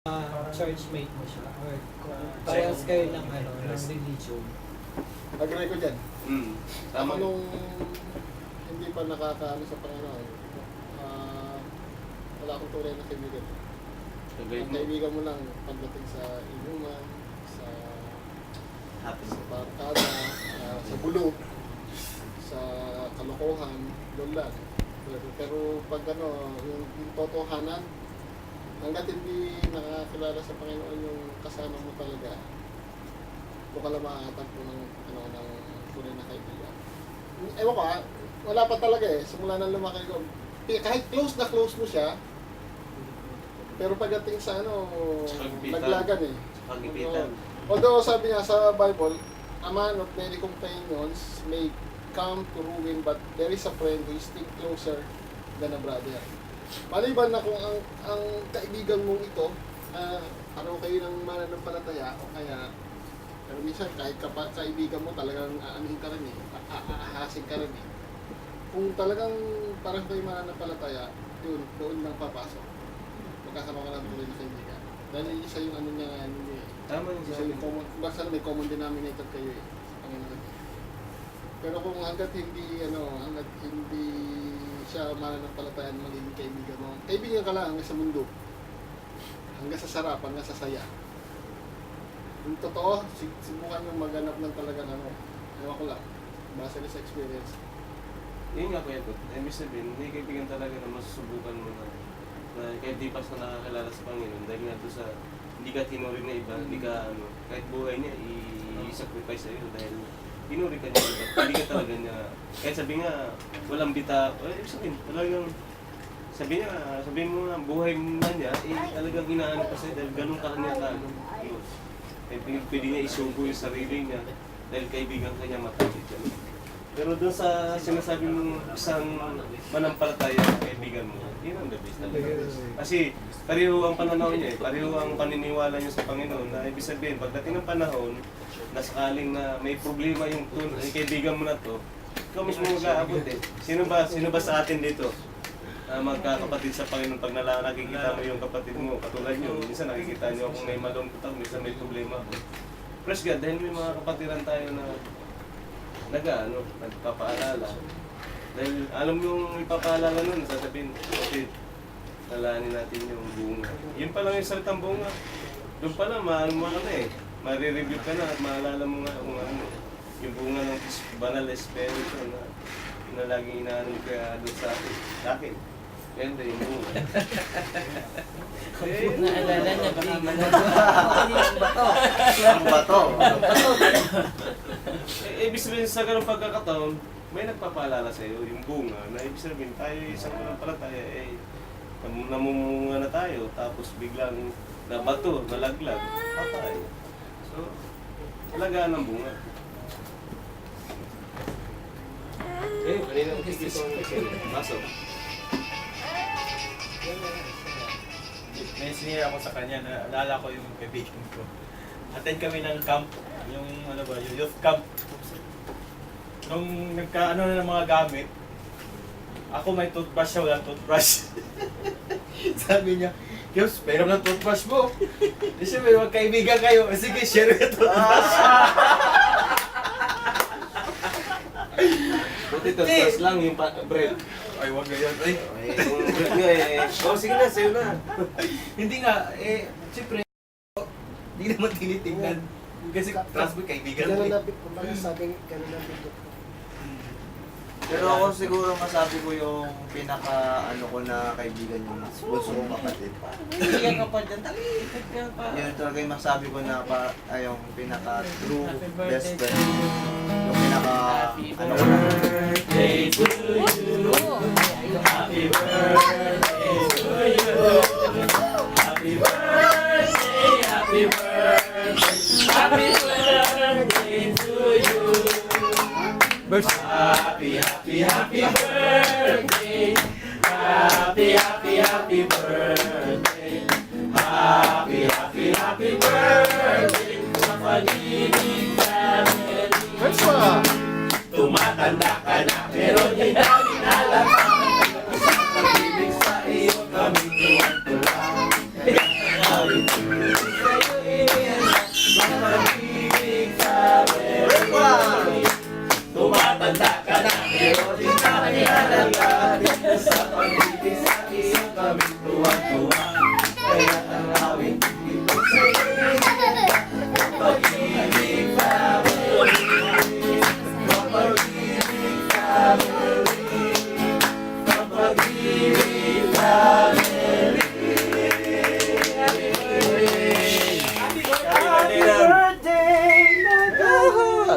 church mate mo siya or kung parehas kayo ng religion. Agree ko dyan. Ako Tama. nung hindi pa nakakaano sa Panginoon, wala akong tunay na kaibigan. Ang kaibigan mo lang pagdating sa inuman, sa barkada, sa bulog, sa kalokohan, doon lang. Pero pag yung totohanan, hanggat hindi nakakilala sa Panginoon yung kasama mo talaga, doon ka lang makakatagpo ng tunay na kaibigan. Ewan ko wala pa talaga simula nang lumaki ko. Kahit close na close mo siya, pero pagdating sa naglagan Pagipitan. Although sabi nga sa Bible, a man of many companions may come to ruin, but there is a friend who is still closer than a brother. Maliban na kung ang kaibigan mong ito, araw kayo ng mananampalataya, o kaya, pero minsan kahit kaibigan mo talagang aanihin ka rin aahasin ka rin Kung talagang parang kayo mananampalataya, doon lang papasok. Magkakaroon ka ng tuloy na kaibigan. Dahil isa yung Tama yung isa sabi yung mo. basta may common denominator kayo Panginoon. Pero kung hanggat hindi siya mananampalataya magiging kaibigan mo, kaibigan ka lang hanggang sa mundo. Hanggang sa sarap, hanggang sa saya. Yung totoo, subukan yung maghanap ng talagang ewan ko lang, base na sa experience. Yun nga kuya ko. Ibig sabihin, may kaibigan talaga na masusubukan mo na kahit di pa sa nakakilala sa Panginoon, dahil nga doon sa hindi ka tinuri na iba, hindi ka kahit buhay niya, i-sacrifice sa iyo dahil tinuri ka niya iba. Hindi ka talaga niya, kahit sabi nga, walang bita, ibig sabihin, talagang, sabihin mo nga, buhay na niya, talagang inaano pa sa'yo dahil ganun ka niya Diyos. Kahit pwede niya isubo yung sarili niya dahil kaibigan ka niya matapit yan. Pero doon sa sinasabi mong isang manampalataya kaibigan mo, yun ang the best talaga. Kasi pareho ang pananaw niya pareho ang paniniwala niya sa Panginoon na ibig sabihin, pagdating ng panahon na sakaling na may problema yung kaibigan mo na to, ikaw mismo mag-aabot Sino ba sa atin dito? Magkakapatid sa Panginoon pag nakikita mo yung kapatid mo, katulad nyo, minsan nakikita nyo kung may malungkot ako, minsan may problema ako. Praise God, dahil may mga kapatiran tayo na nagpapaalala. Dahil alam mo yung ipapaalala nun, sasabihin, okay, talanin natin yung bunga. Yun pa lang yung salitang bunga. Doon pa lang, marireview ka na at maalala mo nga kung yung bunga ng banal espiritu na laging inaanong kaya doon sa akin. Ganda yung bunga. Naalala niya, baka Ang bato. Ibig sabihin sa ganung pagkakataon, may nagpapaalala sa iyo yung bunga na ibig sabihin tayo isang manampalataya namumunga na tayo tapos biglang nabato, nalaglag, patay. So, talaga ng bunga. Kanina ko dito baso. May sinira ako sa kanya, naalala ko yung kaibigan ko. Attend kami ng camp, yung yung youth camp. Nung nagkaano na ng mga gamit, ako may toothbrush siya, walang toothbrush. Sabi niya, Yos, pero ng toothbrush mo. Di siya, may magkaibigan kayo. Sige, share yung toothbrush. Buti toothbrush lang yung bread. Ay, wag na yan. Ay, Yung bread nga sige na, sa'yo na. hindi nga, siyempre, hindi naman tinitingnan. Kasi trust mo, kaibigan mo. Pero ako siguro masabi ko yung pinaka ko na kaibigan yung bunso kong kapatid. Kaibigan ka pa dyan, talikod ka pa. Yun talaga yung masabi ko na yung pinaka true best friend. Yung pinaka ko na. Birthday to you. Happy birthday to you. Happy birthday, happy birthday. Happy birthday to you. Happy, happy, happy birthday. Happy, happy, happy birthday. Happy, happy, happy birthday. Sa pag-ibig namin. Tumatanda ka na pero di namin alam. Sa pag-ibig sa iyo kami tuwan-tuwa.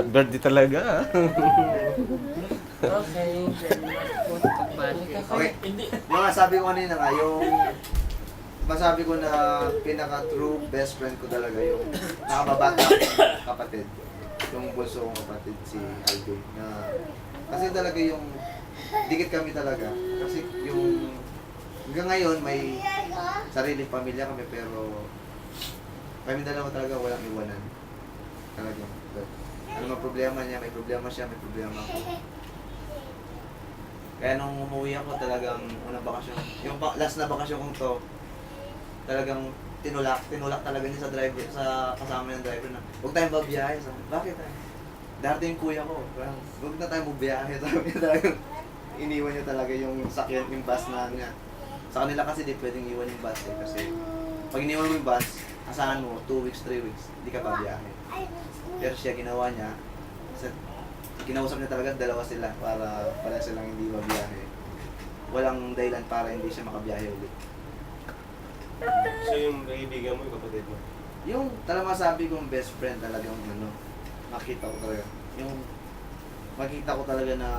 Birthday talaga. Okay. Okay. Yung masabi ko kanina nga, yung masabi ko na pinaka-true best friend ko talaga yung nakababata akong kapatid. Yung bunso kong kapatid, si Alvin. Na, kasi talaga yung dikit kami talaga. Kasi yung hanggang ngayon may sariling pamilya kami pero kami dalawa talaga walang iwanan. Talaga. Ano mang problema niya, may problema siya, may problema ako. Kaya nung umuwi ako talagang unang bakasyon, yung last na bakasyon kong to, talagang tinulak talaga niya sa driver, sa kasama ng driver na, huwag tayong babiyahe. Sabi, bakit tayo? Darating yung kuya ko, parang, huwag na tayong magbiyahe. Sabi niya talagang, iniwan niya talaga yung sakyan, yung bus na niya. Sa kanila kasi di pwedeng iwan yung bus eh, kasi pag iniwan mo yung bus, asahan mo, 2 weeks, 3 weeks, hindi ka babiyahe. Pero siya ginawa niya, kinausap niya talaga dalawa sila para silang hindi mabiyahe. Walang dahilan para hindi siya makabiyahe ulit. So yung kaibigan mo, yung kapatid mo? Yung talaga masabi kong best friend talagang makita ko talaga. Yung makita ko talaga na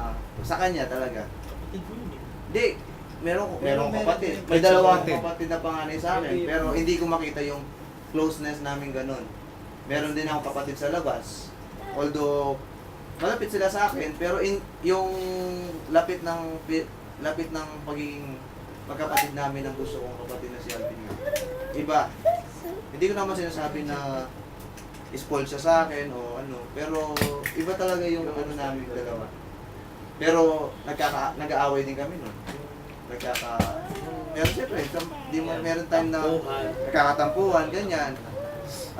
sa kanya talaga. Kapatid mo yun eh. Hindi, meron Meron kapatid. din. May dalawang Kapatid. kapatid na panganay sa akin, pero hindi ko makita yung closeness namin ganun. Meron din akong kapatid sa labas. Although malapit sila sa akin, pero yung lapit ng pagiging magkapatid namin ang gusto kong kapatid na si Alvin nga. Iba. Hindi ko naman sinasabi na spoiled siya sa akin o ano, pero iba talaga yung ano namin dalawa. Pero nag-aaway din kami nun. Pero siyempre, meron time na nagkakatampuhan, ganyan.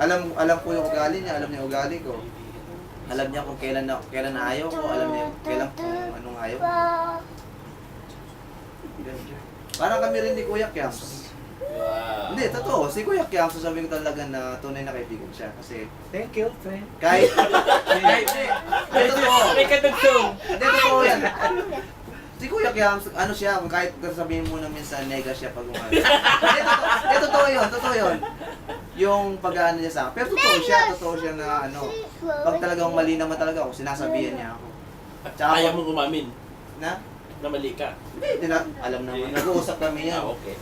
Alam ko yung ugali niya, alam niya yung ugali ko. Alam niya kung kailan na ayaw ko, alam niya kailan kung anong ayaw ko. Parang kami rin ni Kuya Kiams. Wow. Hindi, totoo. Si Kuya Kiams, sasabihin ko talaga na tunay na kaibigan siya. Kasi Thank you, friend. kahit... Hindi, totoo. May katugtong. Hindi, totoo yan. Si Kuya Kiams, ano siya, kahit sabihin mo na minsan nega siya pag umalis. Hindi, totoo yun. Yung pag-ano niya sa akin. Pero totoo siya na ano, pag talagang mali naman talaga ako, sinasabihan niya ako. Tsaka Ayaw mo umamin na? na mali ka. Hindi, alam naman, nag-uusap kami yan. Okay.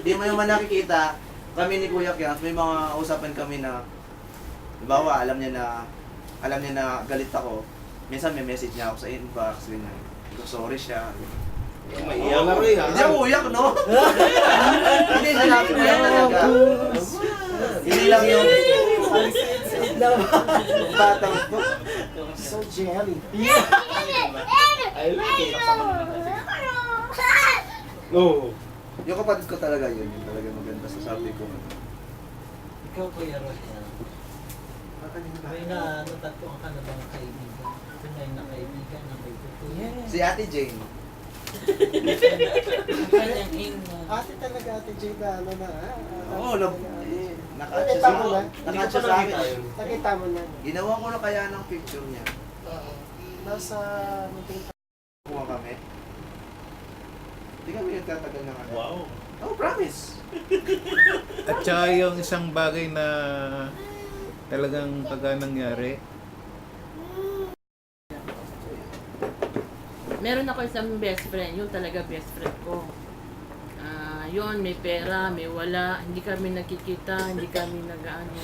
Di mo naman nakikita, kami ni Kuya Kiams, may mga usapan kami na, halimbawa, alam niya na galit ako. Minsan may message niya ako sa inbox, ganyan. Sorry siya. Maiiyak na rin, ha? Hindi ako uyak, no? Hindi, sinabi ko yan talaga. Hindi lang yung batang to. So jelly. I like it. No. Yung kapatid ko talaga yun, yung talaga maganda sa sabi ko. Ikaw, Kuya Rocha. May natagpuan ka na bang kaibigan? Tunay na kaibigan na may tutulong? Si Ate Jane. Kanyang ina. Ate talaga, Ate Jay na ano na. Oo, nakatsa Nakita mo sa na? nakatsa sa akin. Nakita mo na. Ginawa ko na kaya ng picture niya. Oo. Nasa munting Kuha kami. Hindi kami nagtatagal ng ano. Wow. Oh, promise. At saka yung isang bagay na talagang pagka nangyari, Meron ako isang best friend, yun talaga best friend ko. Yun, may pera, may wala, hindi kami nakikita, hindi kami nag-ano.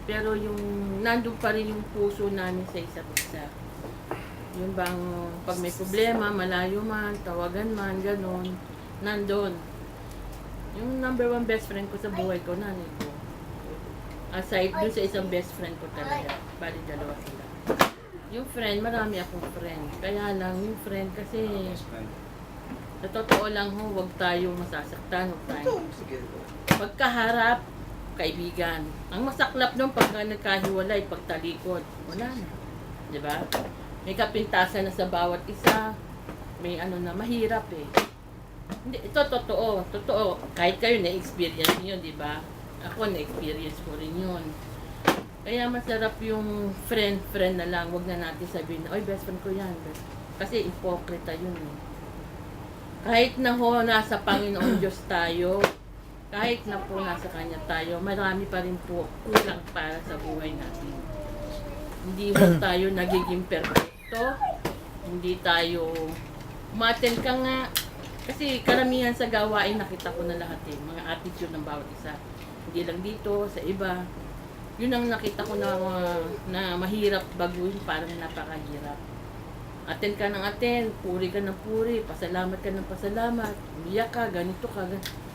Pero yung nandun pa rin yung puso namin sa isa't isa. Yung bang pag may problema, malayo man, tawagan man, ganun, nandun. Yung number 1 best friend ko sa buhay ko, nanay ko. Aside dun sa isang best friend ko talaga, bali dalawa sila. Yung friend, marami akong friend. Kaya lang, yung friend kasi, sa totoo lang ho, huwag tayong masasaktan, huwag tayong Sige. pagkaharap, kaibigan. Ang masaklap nung pag nagkahiwalay, pagtalikod, wala na. Diba? May kapintasan na sa bawat isa, may ano na, mahirap eh. Hindi, ito totoo, totoo. Kahit kayo na-experience niyo, di ba? Ako na-experience ko rin yun. Kaya masarap yung friend na lang. Wag na natin sabihin na, oy, best friend ko yan. Kasi ipokrita yun eh. Kahit na ho nasa Panginoon Diyos tayo, kahit na po nasa Kanya tayo, marami pa rin po kulang para sa buhay natin. Hindi mo tayo nagiging perfecto, hindi tayo umaten ka nga. Kasi karamihan sa gawain nakita ko na lahat eh, mga attitude ng bawat isa. Hindi lang dito, sa iba. Yun ang nakita ko na mahirap baguhin, parang napakahirap. Attend ka ng attend, puri ka ng puri, pasalamat ka ng pasalamat, umiyak ka, ganito ka, ganito.